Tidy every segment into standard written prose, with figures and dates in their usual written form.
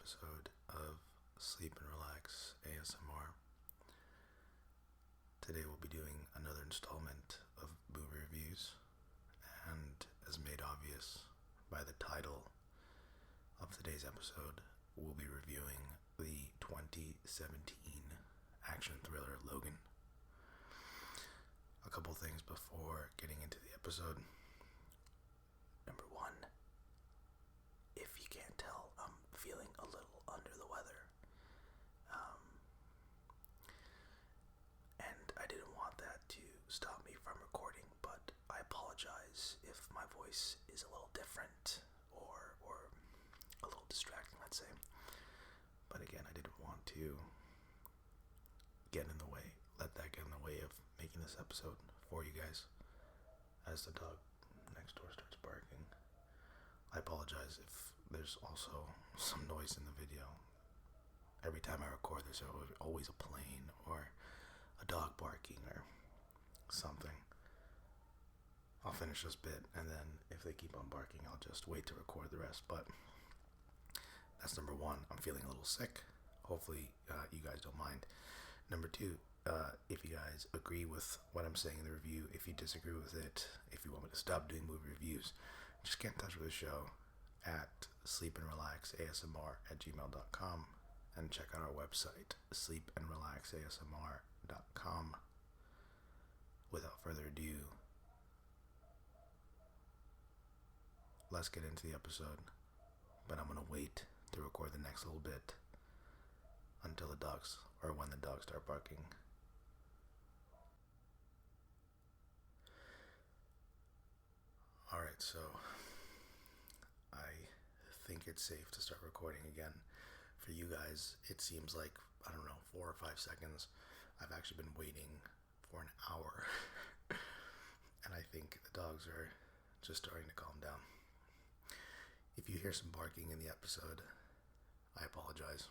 episode of Sleep and Relax ASMR. Today we'll be doing another installment of movie reviews, and as made obvious by the title of today's episode, we'll be reviewing the 2017 action thriller Logan. A couple things before getting into the episode. Number one, if you can't tell, I'm feeling a little under the weather. And I didn't want that to stop me from recording, but I apologize if my voice is a little different or a little distracting, let's say. But again, I didn't want to let that get in the way of making this episode for you guys as the dog next door starts barking. I apologize if there's also some noise in the video. Every time I record, there's always a plane or a dog barking or something. I'll finish this bit, and then if they keep on barking, I'll just wait to record the rest. But that's number one. I'm feeling a little sick. Hopefully you guys don't mind. Number two, if you guys agree with what I'm saying in the review, if you disagree with it, if you want me to stop doing movie reviews, just get in touch with the show at SleepandRelaxASMR@gmail.com and check out our website, SleepandRelaxASMR.com. Without further ado, let's get into the episode, but I'm going to wait to record the next little bit until the dogs, or when the dogs start barking. Alright, so I think it's safe to start recording again. For you guys, it seems like, 4 or 5 seconds. I've actually been waiting for an hour. And I think the dogs are just starting to calm down. If you hear some barking in the episode, I apologize.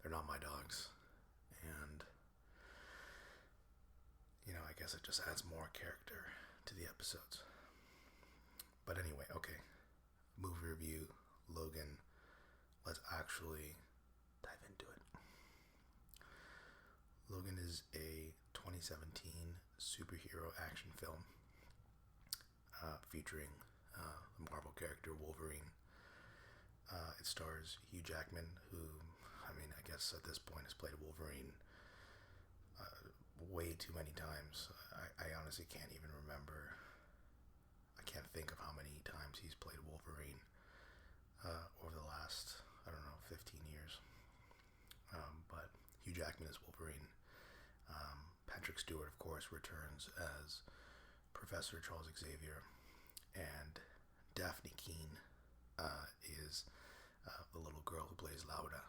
They're not my dogs. And, I guess it just adds more character to the episodes. But anyway, okay. Movie review, Logan. Let's actually dive into it. Logan is a 2017 superhero action film featuring the Marvel character Wolverine. It stars Hugh Jackman, who, I guess at this point has played Wolverine way too many times. I honestly can't even remember. I can't think of how many times he's played Wolverine over the last, 15 years. But Hugh Jackman is Wolverine. Patrick Stewart, of course, returns as Professor Charles Xavier. And Daphne Keane is the little girl who plays Lauda.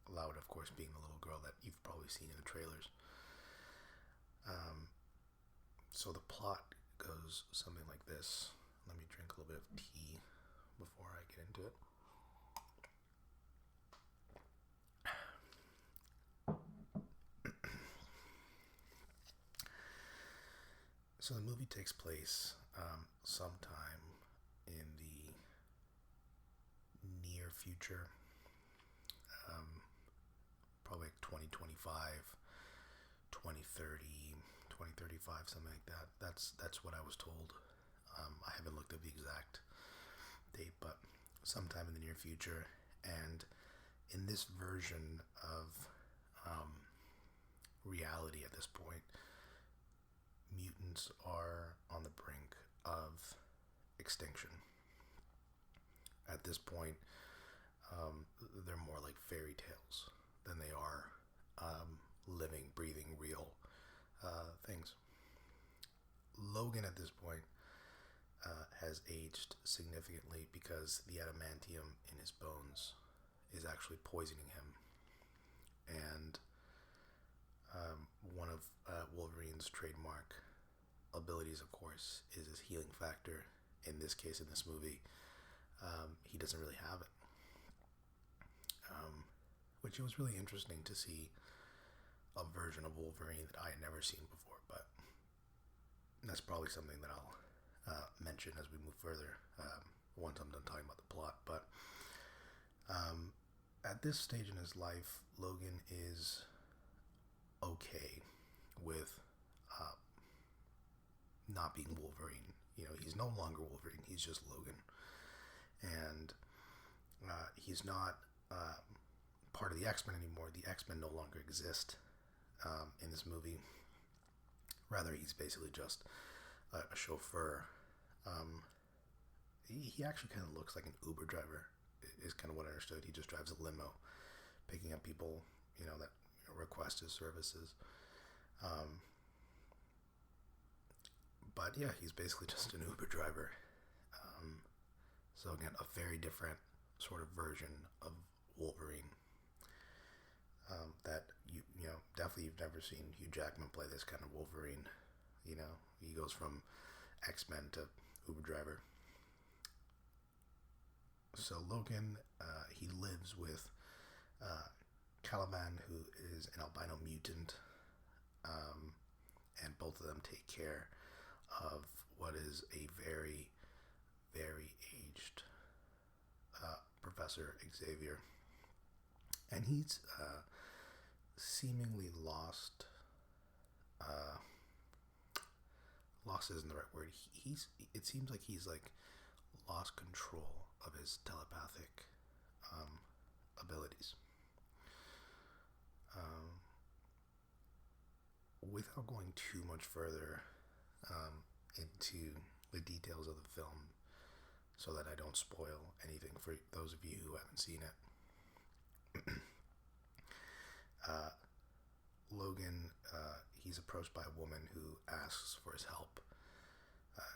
Lauda, of course, being the little girl that you've probably seen in the trailers. So the plot goes something like this. Let me drink a little bit of tea before I get into it. So the movie takes place sometime in the near future, probably like 2025, 2030, 2035, something like that. That's what I was told. I haven't looked at the exact date, but sometime in the near future. And in this version of reality at this point, mutants are on the brink of extinction. At this point, they're more like fairy tales than they are living, breathing, real things. Logan at this point has aged significantly because the adamantium in his bones is actually poisoning him. And one of Wolverine's trademark abilities, of course, is his healing factor. In this case, in this movie, he doesn't really have it. Which it was really interesting to see a version of Wolverine that I had never seen before, but that's probably something that I'll mention as we move further once I'm done talking about the plot. But at this stage in his life, Logan is okay with not being Wolverine. He's no longer Wolverine. He's just Logan. And he's not part of the X-Men anymore. The X-Men no longer exist in this movie. Rather, he's basically just a chauffeur. He actually kind of looks like an Uber driver, is kind of what I understood. He just drives a limo, picking up people, that request his services. But yeah, he's basically just an Uber driver. So again, a very different sort of version of Wolverine. That definitely you've never seen Hugh Jackman play this kind of Wolverine. He goes from X-Men to Uber driver. So Logan, he lives with Caliban, who is an albino mutant, and both of them take care of what is a very, very aged Professor Xavier. And he's seemingly lost. Lost isn't the right word. It seems like he's lost control of his telepathic abilities. Without going too much further into the details of the film, so that I don't spoil anything for those of you who haven't seen it. Logan, he's approached by a woman who asks for his help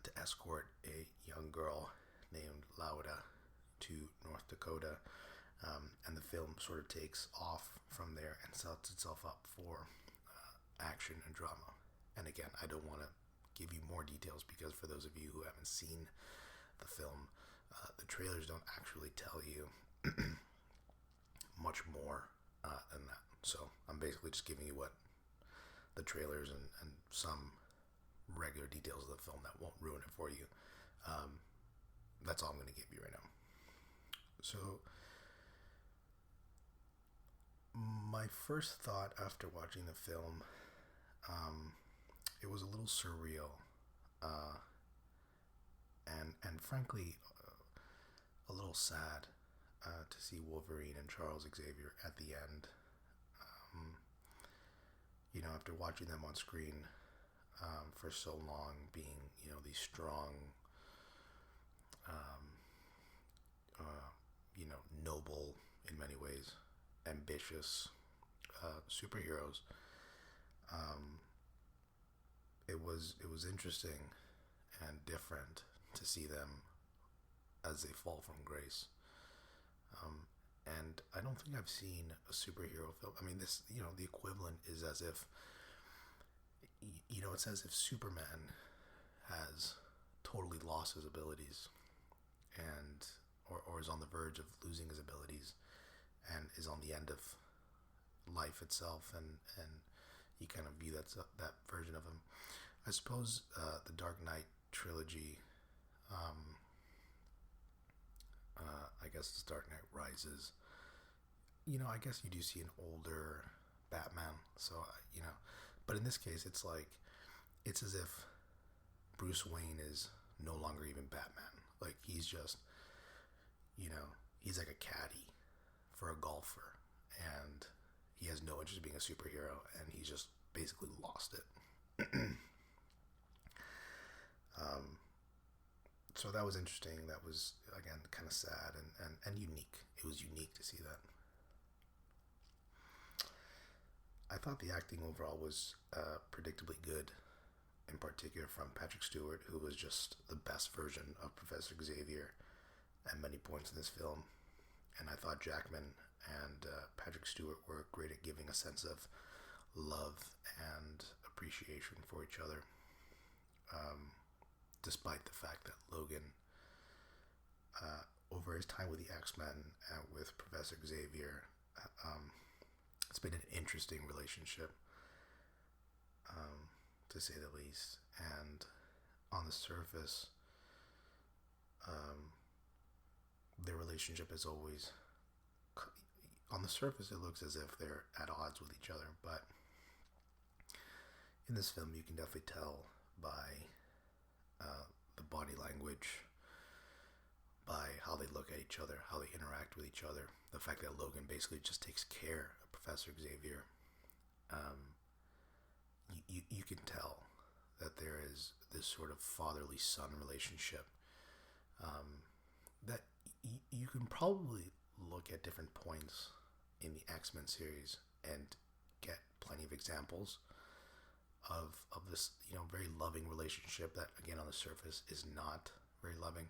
to escort a young girl named Laura to North Dakota, and the film sort of takes off from there and sets itself up for action and drama. And again, I don't want to give you more details because for those of you who haven't seen the film, the trailers don't actually tell you much more than that. So I'm basically just giving you what the trailers and some regular details of the film that won't ruin it for you. That's all I'm going to give you right now. So my first thought after watching the film, it was a little surreal, and frankly a little sad to see Wolverine and Charles Xavier at the end. After watching them on screen for so long, being these strong, noble in many ways, ambitious superheroes. It was interesting and different to see them as they fall from grace. And I don't think I've seen a superhero film. I mean, this, the equivalent is as if, it's as if Superman has totally lost his abilities and, or is on the verge of losing his abilities and is on the end of life itself, and you kind of view that version of him. I suppose the Dark Knight trilogy, I guess it's Dark Knight Rises. I guess you do see an older Batman, so but in this case, it's as if Bruce Wayne is no longer even Batman. He's just, he's like a caddy for a golfer, and he has no interest in being a superhero, and he's just basically lost it. So that was interesting. That was, again, kind of sad and unique. It was unique to see that. I thought the acting overall was predictably good, in particular from Patrick Stewart, who was just the best version of Professor Xavier at many points in this film. And I thought Jackman and Patrick Stewart were great at giving a sense of love and appreciation for each other, despite the fact that Logan, over his time with the X-Men and with Professor Xavier, it's been an interesting relationship, to say the least. And on the surface, their relationship is always, on the surface, it looks as if they're at odds with each other, but in this film, you can definitely tell by the body language, by how they look at each other, how they interact with each other, the fact that Logan basically just takes care of Professor Xavier. You can tell that there is this sort of fatherly son relationship that you can probably look at different points in the X-Men series and get plenty of examples of this, very loving relationship that, again, on the surface is not very loving.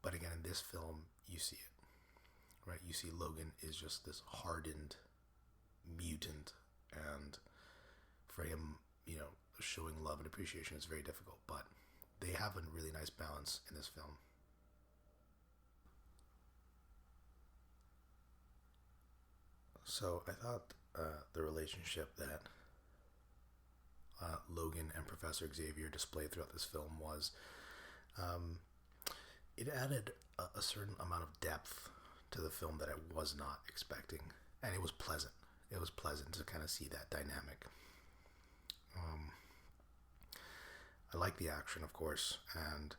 But again, in this film, you see it, right? You see Logan is just this hardened mutant, and for him, showing love and appreciation is very difficult, but they have a really nice balance in this film. So I thought the relationship that Logan and Professor Xavier displayed throughout this film was, it added a certain amount of depth to the film that I was not expecting, and it was pleasant. It was pleasant to kind of see that dynamic. I like the action, of course, and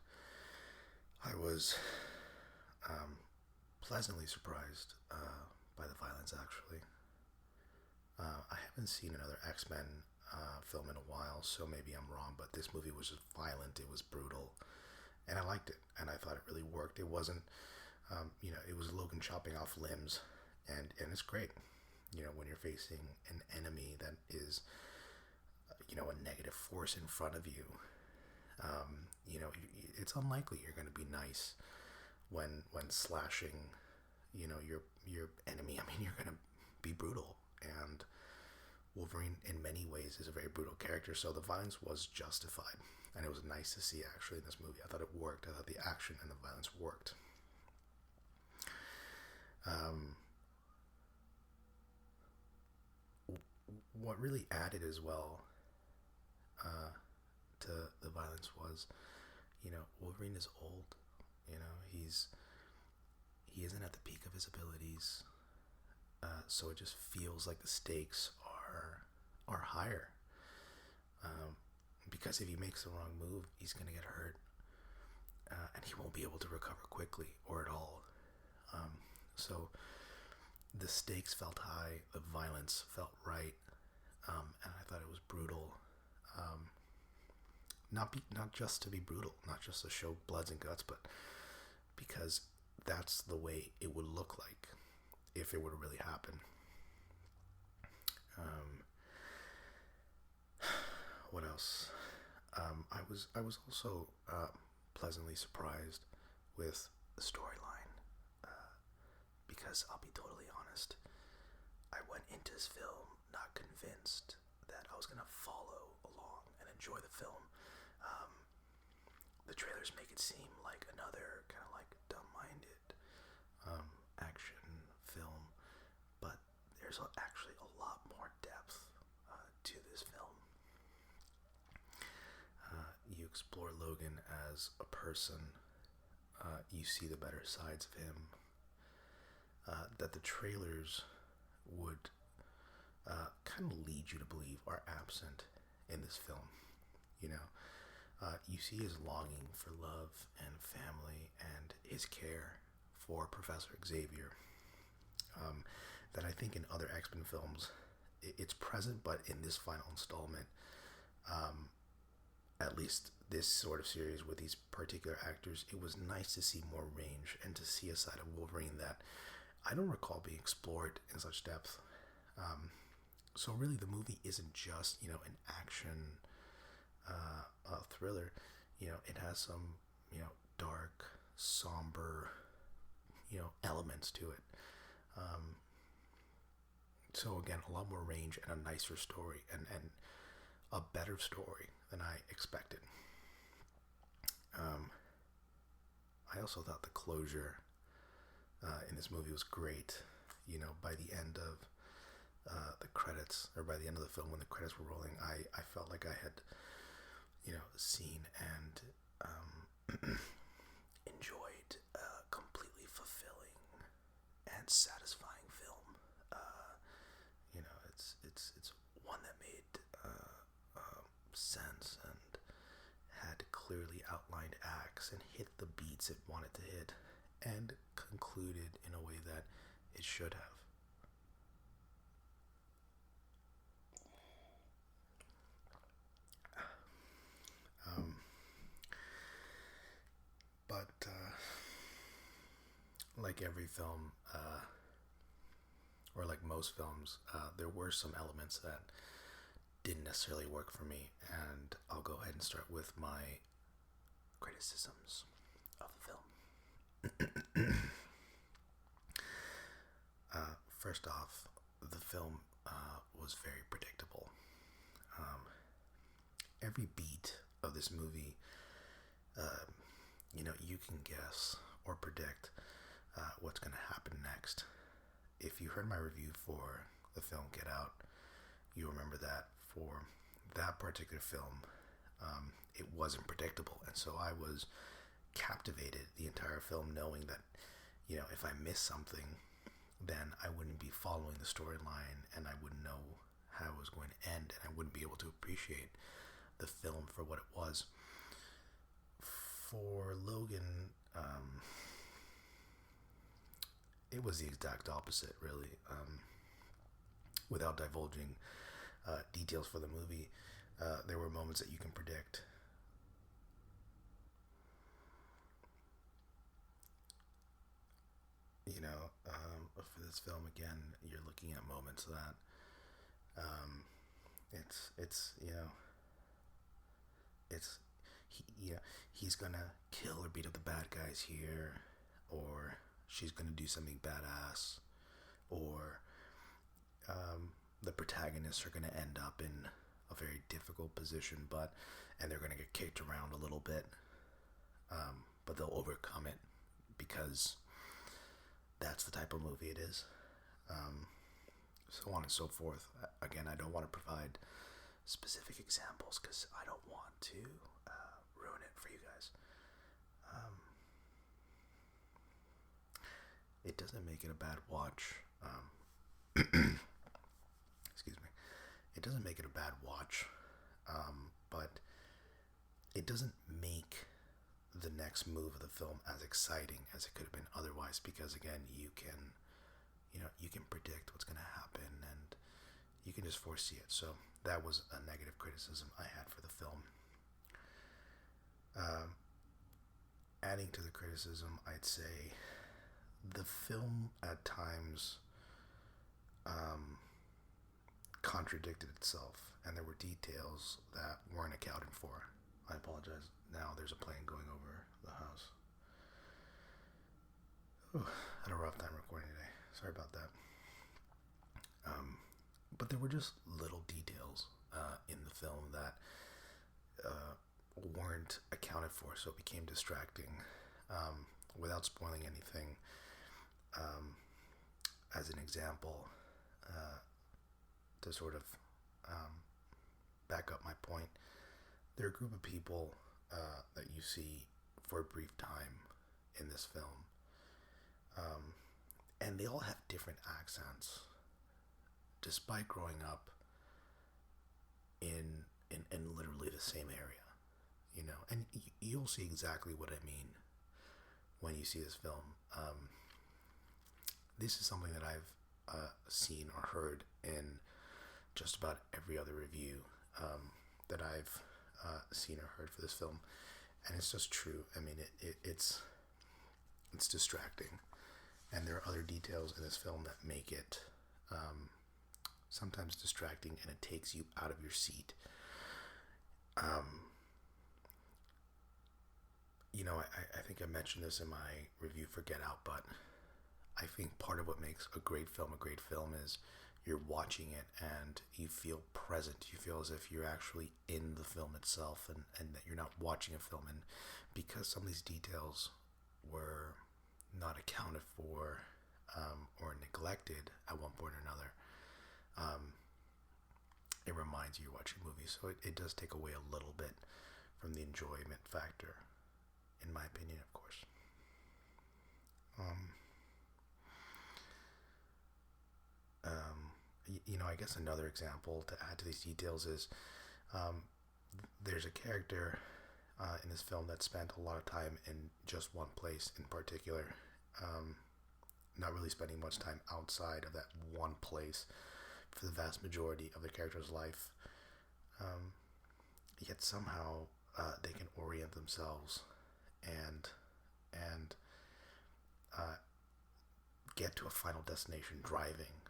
I was pleasantly surprised by the violence, actually. I haven't seen another X-Men film in a while, so maybe I'm wrong, but this movie was just violent, it was brutal, and I liked it, and I thought it really worked. It wasn't, it was Logan chopping off limbs, and it's great, when you're facing an enemy that is, a negative force in front of you. It's unlikely you're going to be nice when slashing, your enemy. I mean, you're going to be brutal, and Wolverine in many ways is a very brutal character, so the violence was justified, and it was nice to see actually in this movie. I thought it worked. I thought the action and the violence worked. What really added as well to the violence was, Wolverine is old. He isn't at the peak of his abilities, so it just feels like the stakes are higher. Because if he makes the wrong move, he's going to get hurt, and he won't be able to recover quickly or at all. So the stakes felt high, the violence felt right, and I thought it was brutal. Not just to be brutal, not just to show bloods and guts, but because that's the way it would look like if it were to really happen. What else? I was also pleasantly surprised with the storyline, because I'll be totally honest, I went into this film not convinced that I was going to follow along and enjoy the film. The trailers make it seem like another kind of like dumb-minded action film, but there's actually a lot more depth to this film. You explore Logan as a person. You see the better sides of him that the trailers would kind of lead you to believe are absent in this film. You see his longing for love and family and his care for Professor Xavier. That I think in other X-Men films, it's present, but in this final installment, at least this sort of series with these particular actors, it was nice to see more range and to see a side of Wolverine that I don't recall being explored in such depth. So really the movie isn't just, an action thriller. It has some, dark, somber, elements to it. So again, a lot more range and a nicer story and a better story than I expected. I also thought the closure in this movie was great. By the end of the credits, or by the end of the film when the credits were rolling, I felt like I had, seen and enjoyed a completely fulfilled relax and hit the beats it wanted to hit, and concluded in a way that it should have. But like every film, or like most films, there were some elements that didn't necessarily work for me, and I'll go ahead and start with my criticisms of the film. First off, the film was very predictable. Every beat of this movie, you can guess or predict what's going to happen next. If you heard my review for the film Get Out, you remember that for that particular film, it wasn't predictable, and so I was captivated the entire film, knowing that, if I missed something, then I wouldn't be following the storyline, and I wouldn't know how it was going to end, and I wouldn't be able to appreciate the film for what it was. For Logan, it was the exact opposite, really. Without divulging details for the movie, there were moments that you can predict. For this film, again, you're looking at moments that he's gonna kill or beat up the bad guys here, or she's gonna do something badass, or the protagonists are gonna end up in a very difficult position, and they're gonna get kicked around a little bit, but they'll overcome it because that's the type of movie it is. So on and so forth. Again, I don't want to provide specific examples because I don't want to ruin it for you guys. It doesn't make it a bad watch. Excuse me. It doesn't make it a bad watch, but it doesn't make the next move of the film as exciting as it could have been otherwise, because again, you can predict what's going to happen, and you can just foresee it. So that was a negative criticism I had for the film. Adding to the criticism, I'd say the film at times contradicted itself, and there were details that weren't accounted for. I apologize. Now there's a plane going over the house. Had a rough time recording today. Sorry about that. But there were just little details in the film that weren't accounted for, so it became distracting. Without spoiling anything, as an example, to sort of back up my point, there are a group of people that you see for a brief time in this film, and they all have different accents, despite growing up in literally the same area, and you'll see exactly what I mean when you see this film. This is something that I've seen or heard in just about every other review that I've seen or heard for this film, and it's just true. I mean, it's distracting, and there are other details in this film that make it sometimes distracting, and it takes you out of your seat. I think I mentioned this in my review for Get Out, but I think part of what makes a great film is you're watching it and you feel present. You feel as if you're actually in the film itself, and that you're not watching a film. And because some of these details were not accounted for or neglected at one point or another, it reminds you you're watching a movie. So it does take away a little bit from the enjoyment factor, in my opinion, of course. I guess another example to add to these details is there's a character in this film that spent a lot of time in just one place in particular, not really spending much time outside of that one place for the vast majority of the character's life. Yet somehow they can orient themselves and get to a final destination driving.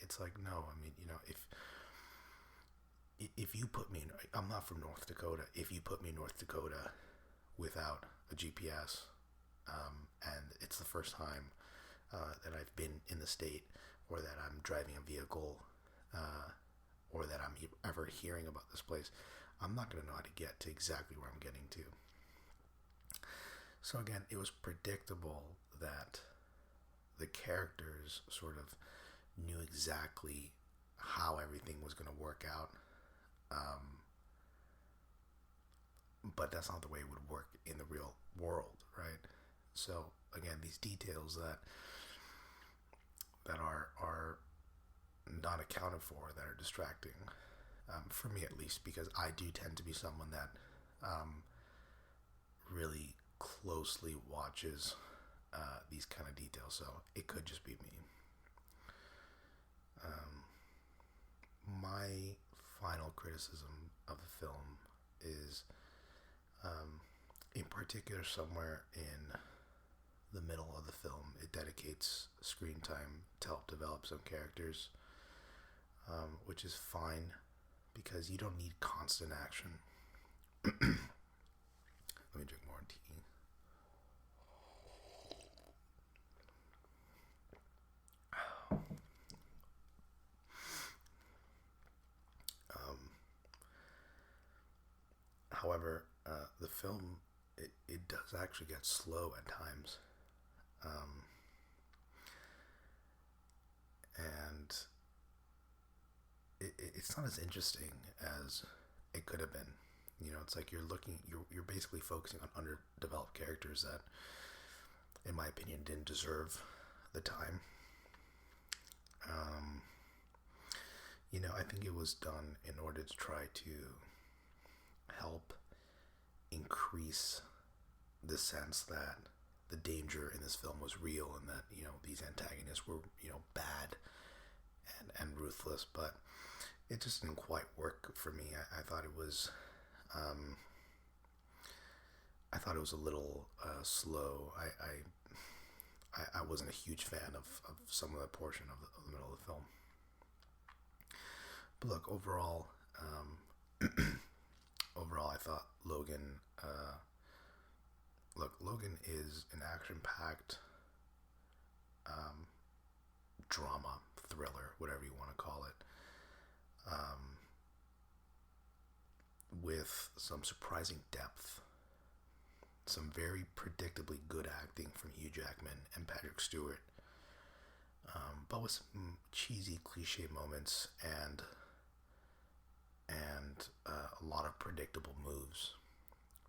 It's like, no, I mean, if you put me in, I'm not from North Dakota. If you put me in North Dakota without a GPS, and it's the first time that I've been in the state, or that I'm driving a vehicle, or that I'm ever hearing about this place, I'm not going to know how to get to exactly where I'm getting to. So again, it was predictable that the characters sort of knew exactly how everything was going to work out. But that's not the way it would work in the real world, right? So again, these details that are not accounted for, that are distracting, for me at least, because I do tend to be someone that really closely watches these kind of details, so it could just be me. My final criticism of the film is, in particular, somewhere in the middle of the film, it dedicates screen time to help develop some characters, which is fine because you don't need constant action. Let me drink more tea. However, the film, it does actually get slow at times. And it's not as interesting as it could have been. It's like you're basically focusing on underdeveloped characters that, in my opinion, didn't deserve the time. I think it was done in order to try to help increase the sense that the danger in this film was real, and that these antagonists were bad and ruthless. But it just didn't quite work for me. I thought it was a little slow. I wasn't a huge fan of some of the portion of the middle of the film. But look, overall, I thought Logan. Logan is an action-packed drama, thriller, whatever you want to call it, with some surprising depth, some very predictably good acting from Hugh Jackman and Patrick Stewart, but with some cheesy cliche moments and a lot of predictable moves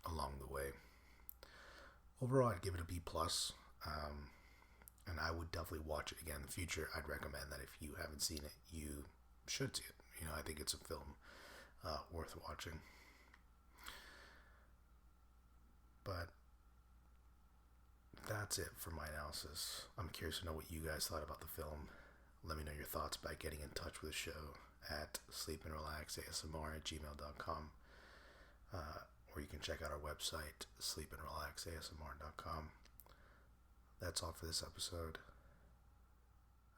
along the way. Overall, I'd give it a B+, and I would definitely watch it again in the future. I'd recommend that if you haven't seen it, you should see it. I think it's a film worth watching. But that's it for my analysis. I'm curious to know what you guys thought about the film. Let me know your thoughts by getting in touch with the show at SleepandRelaxASMR@gmail.com, or you can check out our website, SleepandRelaxASMR.com. That's all for this episode.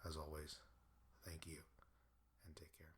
As always, thank you, and take care.